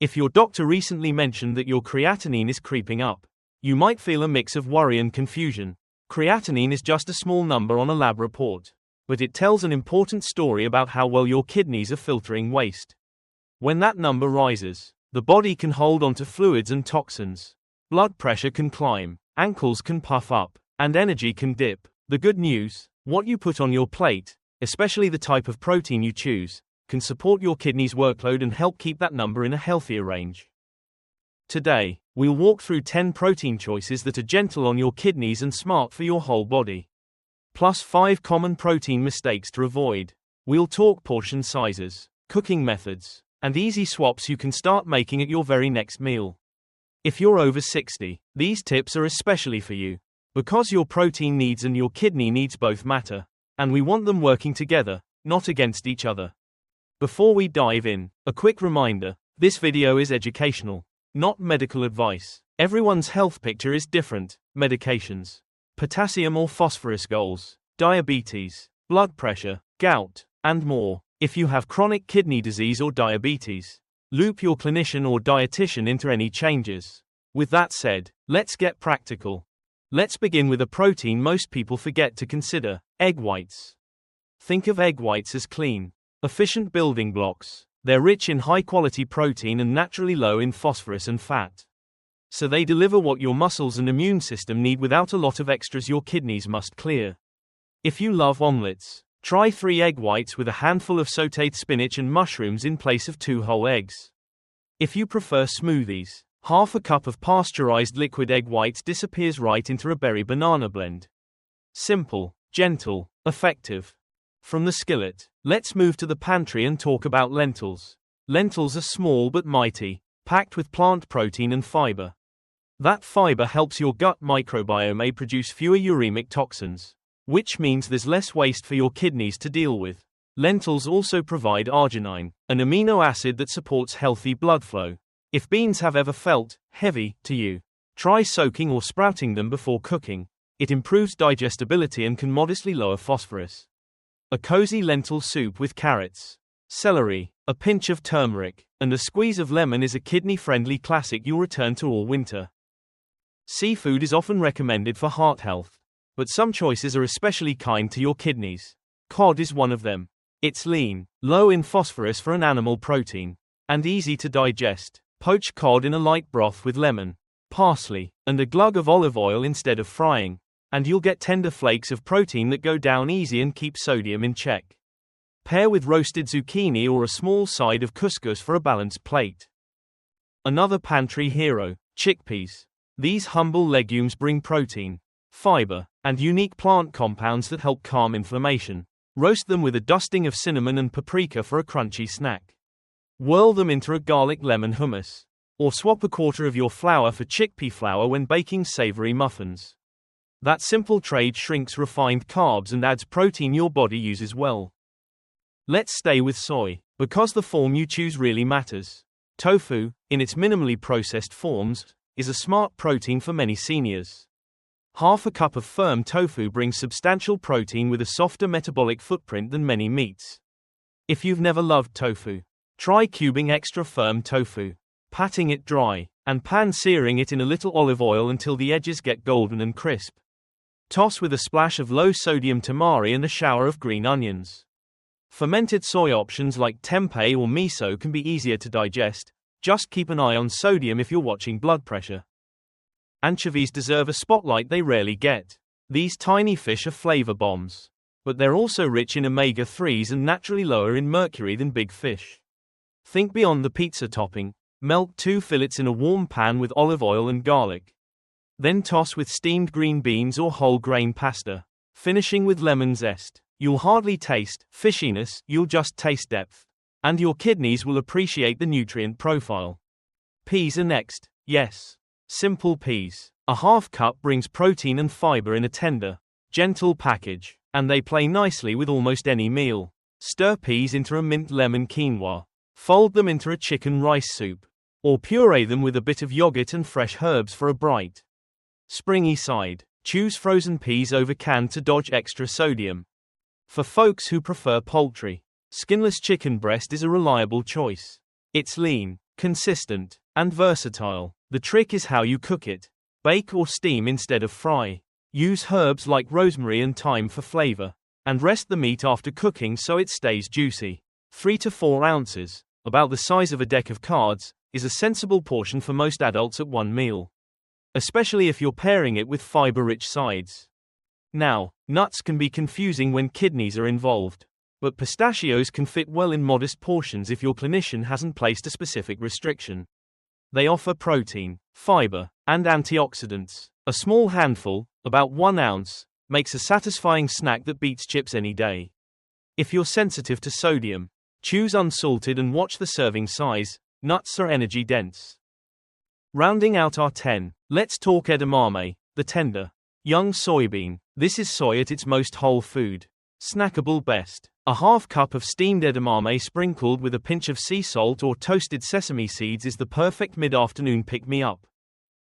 If your doctor recently mentioned that your creatinine is creeping up, you might feel a mix of worry and confusion. Creatinine is just a small number on a lab report, but it tells an important story about how well your kidneys are filtering waste. When that number rises, the body can hold onto fluids and toxins. Blood pressure can climb, ankles can puff up, and energy can dip. The good news: what you put on your plate, especially the type of protein you choose, can support your kidneys' workload and help keep that number in a healthier range. Today, we'll walk through 10 protein choices that are gentle on your kidneys and smart for your whole body. Plus 5 common protein mistakes to avoid. We'll talk portion sizes, cooking methods, and easy swaps you can start making at your very next meal. If you're over 60, these tips are especially for you, because your protein needs and your kidney needs both matter, and we want them working together, not against each other. Before we dive in, a quick reminder: this video is educational, not medical advice. Everyone's health picture is different. Medications, potassium or phosphorus goals, diabetes, blood pressure, gout, and more. If you have chronic kidney disease or diabetes, loop your clinician or dietitian into any changes. With that said, let's get practical. Let's begin with a protein most people forget to consider: egg whites. Think of egg whites as clean, efficient building blocks. They're rich in high-quality protein and naturally low in phosphorus and fat. So they deliver what your muscles and immune system need without a lot of extras your kidneys must clear. If you love omelets, try 3 egg whites with a handful of sautéed spinach and mushrooms in place of 2 whole eggs. If you prefer smoothies, half a cup of pasteurized liquid egg whites disappears right into a berry banana blend. Simple, gentle, effective. From the skillet, let's move to the pantry and talk about lentils. Lentils are small but mighty, packed with plant protein and fiber. That fiber helps your gut microbiome produce fewer uremic toxins, which means there's less waste for your kidneys to deal with. Lentils also provide arginine, an amino acid that supports healthy blood flow. If beans have ever felt heavy to you, try soaking or sprouting them before cooking. It improves digestibility and can modestly lower phosphorus. A cozy lentil soup with carrots, celery, a pinch of turmeric, and a squeeze of lemon is a kidney-friendly classic you'll return to all winter. Seafood is often recommended for heart health, but some choices are especially kind to your kidneys. Cod is one of them. It's lean, low in phosphorus for an animal protein, and easy to digest. Poach cod in a light broth with lemon, parsley, and a glug of olive oil instead of frying, and you'll get tender flakes of protein that go down easy and keep sodium in check. Pair with roasted zucchini or a small side of couscous for a balanced plate. Another pantry hero, chickpeas. These humble legumes bring protein, fiber, and unique plant compounds that help calm inflammation. Roast them with a dusting of cinnamon and paprika for a crunchy snack. Whirl them into a garlic lemon hummus, or swap a quarter of your flour for chickpea flour when baking savory muffins. That simple trade shrinks refined carbs and adds protein your body uses well. Let's stay with soy, because the form you choose really matters. Tofu, in its minimally processed forms, is a smart protein for many seniors. Half a cup of firm tofu brings substantial protein with a softer metabolic footprint than many meats. If you've never loved tofu, try cubing extra firm tofu, patting it dry, and pan-searing it in a little olive oil until the edges get golden and crisp. Toss with a splash of low-sodium tamari and a shower of green onions. Fermented soy options like tempeh or miso can be easier to digest. Just keep an eye on sodium if you're watching blood pressure. Anchovies deserve a spotlight they rarely get. These tiny fish are flavor bombs, but they're also rich in omega-3s and naturally lower in mercury than big fish. Think beyond the pizza topping. Melt 2 fillets in a warm pan with olive oil and garlic. Then toss with steamed green beans or whole grain pasta, finishing with lemon zest. You'll hardly taste fishiness, you'll just taste depth. And your kidneys will appreciate the nutrient profile. Peas are next. Yes. Simple peas. A half cup brings protein and fiber in a tender, gentle package, and they play nicely with almost any meal. Stir peas into a mint lemon quinoa. Fold them into a chicken rice soup, or puree them with a bit of yogurt and fresh herbs for a bright, springy side. Choose frozen peas over canned to dodge extra sodium. For folks who prefer poultry, skinless chicken breast is a reliable choice. It's lean, consistent, and versatile. The trick is how you cook it. Bake or steam instead of fry. Use herbs like rosemary and thyme for flavor. And rest the meat after cooking so it stays juicy. 3 to 4 ounces, about the size of a deck of cards, is a sensible portion for most adults at one meal. Especially if you're pairing it with fiber-rich sides. Now, nuts can be confusing when kidneys are involved. But pistachios can fit well in modest portions if your clinician hasn't placed a specific restriction. They offer protein, fiber, and antioxidants. A small handful, about 1 ounce, makes a satisfying snack that beats chips any day. If you're sensitive to sodium, choose unsalted and watch the serving size. Nuts are energy dense. Rounding out our 10, let's talk edamame, the tender, young soybean. This is soy at its most whole food. Snackable best. A half cup of steamed edamame sprinkled with a pinch of sea salt or toasted sesame seeds is the perfect mid-afternoon pick-me-up.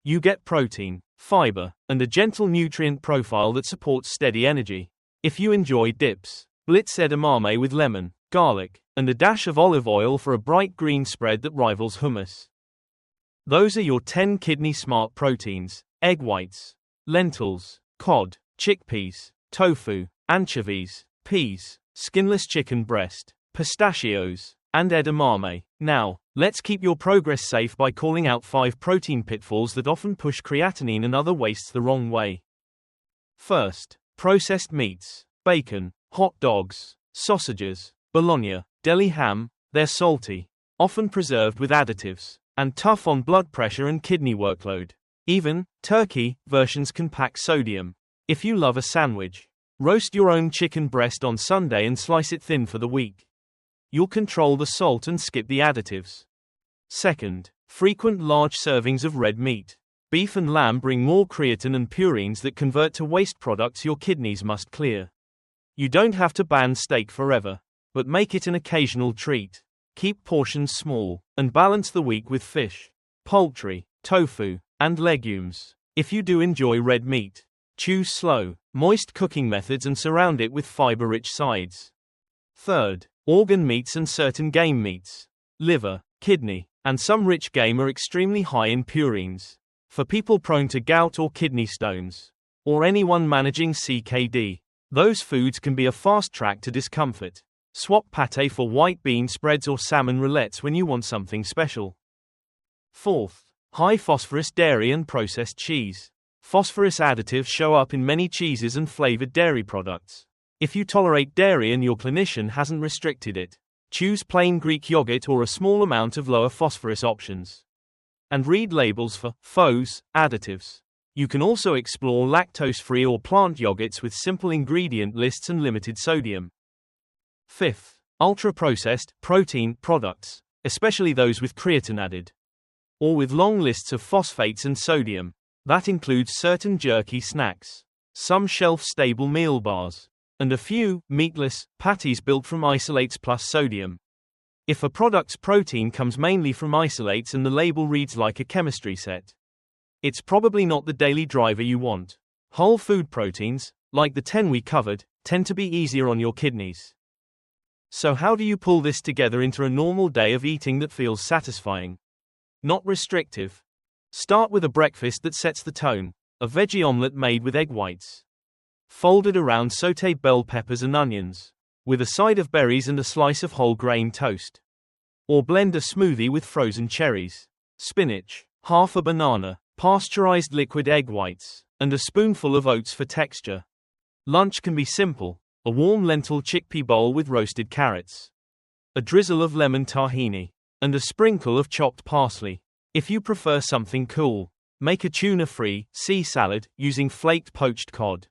You get protein, fiber, and a gentle nutrient profile that supports steady energy. If you enjoy dips, blitz edamame with lemon, garlic, and a dash of olive oil for a bright green spread that rivals hummus. Those are your 10 kidney-smart proteins: egg whites, lentils, cod, chickpeas, tofu, anchovies, peas, skinless chicken breast, pistachios, and edamame. Now, let's keep your progress safe by calling out 5 protein pitfalls that often push creatinine and other wastes the wrong way. First, processed meats, bacon, hot dogs, sausages, bologna, deli ham. They're salty, often preserved with additives, and tough on blood pressure and kidney workload. Even turkey versions can pack sodium. If you love a sandwich, roast your own chicken breast on Sunday and slice it thin for the week. You'll control the salt and skip the additives. Second, frequent large servings of red meat. Beef and lamb bring more creatine and purines that convert to waste products your kidneys must clear. You don't have to ban steak forever, but make it an occasional treat. Keep portions small, and balance the week with fish, poultry, tofu, and legumes. If you do enjoy red meat, choose slow, moist cooking methods and surround it with fiber-rich sides. Third, organ meats and certain game meats. Liver, kidney, and some rich game are extremely high in purines. For people prone to gout or kidney stones, or anyone managing CKD, those foods can be a fast track to discomfort. Swap pate for white bean spreads or salmon roulets when you want something special. Fourth, high phosphorus dairy and processed cheese. Phosphorus additives show up in many cheeses and flavored dairy products. If you tolerate dairy and your clinician hasn't restricted it, choose plain Greek yogurt or a small amount of lower phosphorus options. And read labels for FOS additives. You can also explore lactose-free or plant yogurts with simple ingredient lists and limited sodium. Fifth, ultra-processed protein products, especially those with creatine added, or with long lists of phosphates and sodium. That includes certain jerky snacks, some shelf-stable meal bars, and a few meatless patties built from isolates plus sodium. If a product's protein comes mainly from isolates and the label reads like a chemistry set, it's probably not the daily driver you want. Whole food proteins, like the 10 we covered, tend to be easier on your kidneys. So how do you pull this together into a normal day of eating that feels satisfying? Not restrictive. Start with a breakfast that sets the tone, a veggie omelette made with egg whites, folded around sautéed bell peppers and onions, with a side of berries and a slice of whole grain toast. Or blend a smoothie with frozen cherries, spinach, half a banana, pasteurized liquid egg whites, and a spoonful of oats for texture. Lunch can be simple: a warm lentil chickpea bowl with roasted carrots, a drizzle of lemon tahini, and a sprinkle of chopped parsley. If you prefer something cool, make a tuna-free sea salad using flaked poached cod,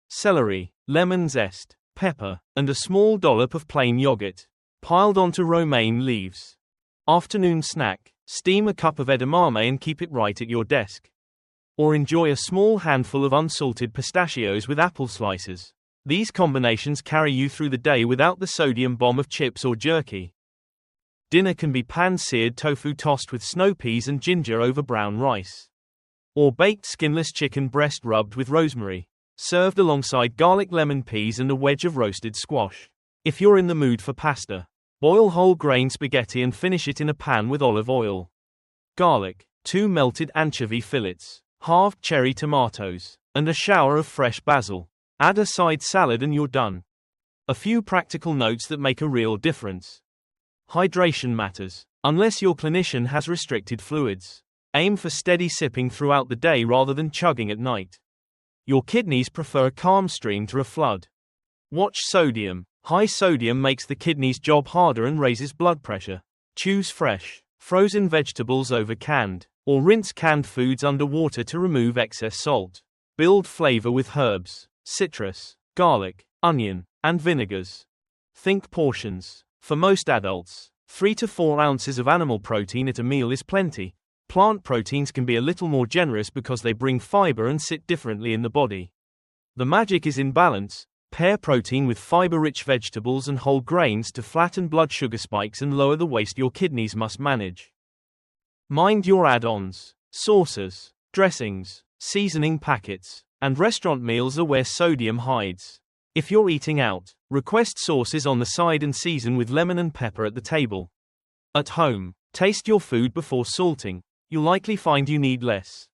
celery, lemon zest, pepper, and a small dollop of plain yogurt, piled onto romaine leaves. Afternoon snack: steam a cup of edamame and keep it right at your desk. Or enjoy a small handful of unsalted pistachios with apple slices. These combinations carry you through the day without the sodium bomb of chips or jerky. Dinner can be pan-seared tofu tossed with snow peas and ginger over brown rice. Or baked skinless chicken breast rubbed with rosemary, served alongside garlic lemon peas and a wedge of roasted squash. If you're in the mood for pasta, Boil whole grain spaghetti and finish it in a pan with olive oil. Garlic, 2 melted anchovy fillets, halved cherry tomatoes, and a shower of fresh basil. Add a side salad and you're done. A few practical notes that make a real difference. Hydration matters. Unless your clinician has restricted fluids, aim for steady sipping throughout the day rather than chugging at night. Your kidneys prefer a calm stream to a flood. Watch sodium. High sodium makes the kidneys' job harder and raises blood pressure. Choose fresh, frozen vegetables over canned, or rinse canned foods under water to remove excess salt. Build flavor with herbs, citrus, garlic, onion, and vinegars. Think portions. For most adults, 3 to 4 ounces of animal protein at a meal is plenty. Plant proteins can be a little more generous because they bring fiber and sit differently in the body. The magic is in balance. Pair protein with fiber-rich vegetables and whole grains to flatten blood sugar spikes and lower the waste your kidneys must manage. Mind your add-ons. Sauces, dressings, seasoning packets, and restaurant meals are where sodium hides. If you're eating out, request sauces on the side and season with lemon and pepper at the table. At home, taste your food before salting. You'll likely find you need less.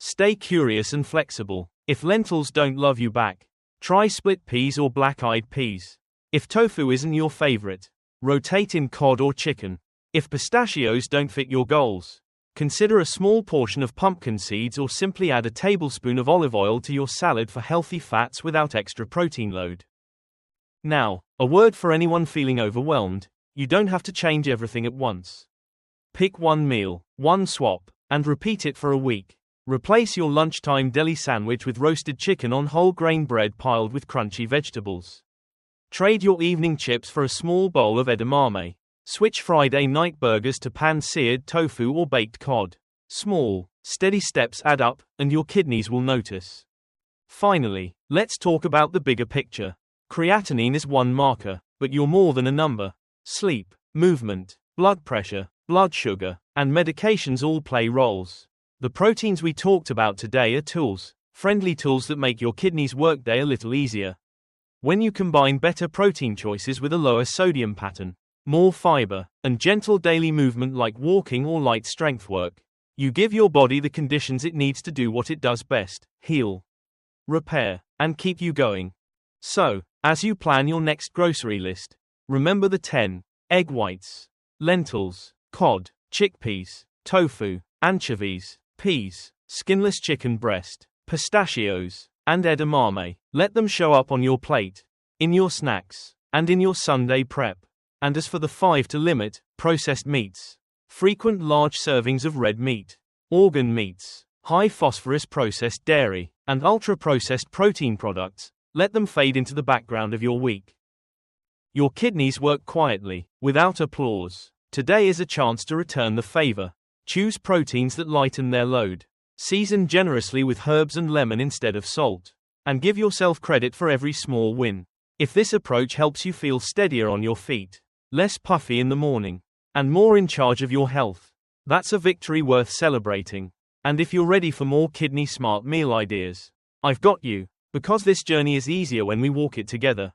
Stay curious and flexible. If lentils don't love you back, try split peas or black-eyed peas. If tofu isn't your favorite, rotate in cod or chicken. If pistachios don't fit your goals, consider a small portion of pumpkin seeds or simply add a tablespoon of olive oil to your salad for healthy fats without extra protein load. Now, a word for anyone feeling overwhelmed: you don't have to change everything at once. Pick one meal, one swap, and repeat it for a week. Replace your lunchtime deli sandwich with roasted chicken on whole grain bread piled with crunchy vegetables. Trade your evening chips for a small bowl of edamame. Switch Friday night burgers to pan-seared tofu or baked cod. Small, steady steps add up, and your kidneys will notice. Finally, let's talk about the bigger picture. Creatinine is one marker, but you're more than a number. Sleep, movement, blood pressure, blood sugar, and medications all play roles. The proteins we talked about today are tools, friendly tools that make your kidneys' workday a little easier. When you combine better protein choices with a lower sodium pattern, more fiber, and gentle daily movement like walking or light strength work, you give your body the conditions it needs to do what it does best: heal, repair, and keep you going. So, as you plan your next grocery list, remember the 10 egg whites, lentils, cod, chickpeas, tofu, anchovies, peas, skinless chicken breast, pistachios, and edamame. Let them show up on your plate, in your snacks, and in your Sunday prep. And as for the 5 to limit: processed meats, frequent large servings of red meat, organ meats, high phosphorus processed dairy, and ultra-processed protein products, let them fade into the background of your week. Your kidneys work quietly, without applause. Today is a chance to return the favor. Choose proteins that lighten their load. Season generously with herbs and lemon instead of salt. And give yourself credit for every small win. If this approach helps you feel steadier on your feet, less puffy in the morning, and more in charge of your health, that's a victory worth celebrating. And if you're ready for more kidney-smart meal ideas, I've got you, because this journey is easier when we walk it together.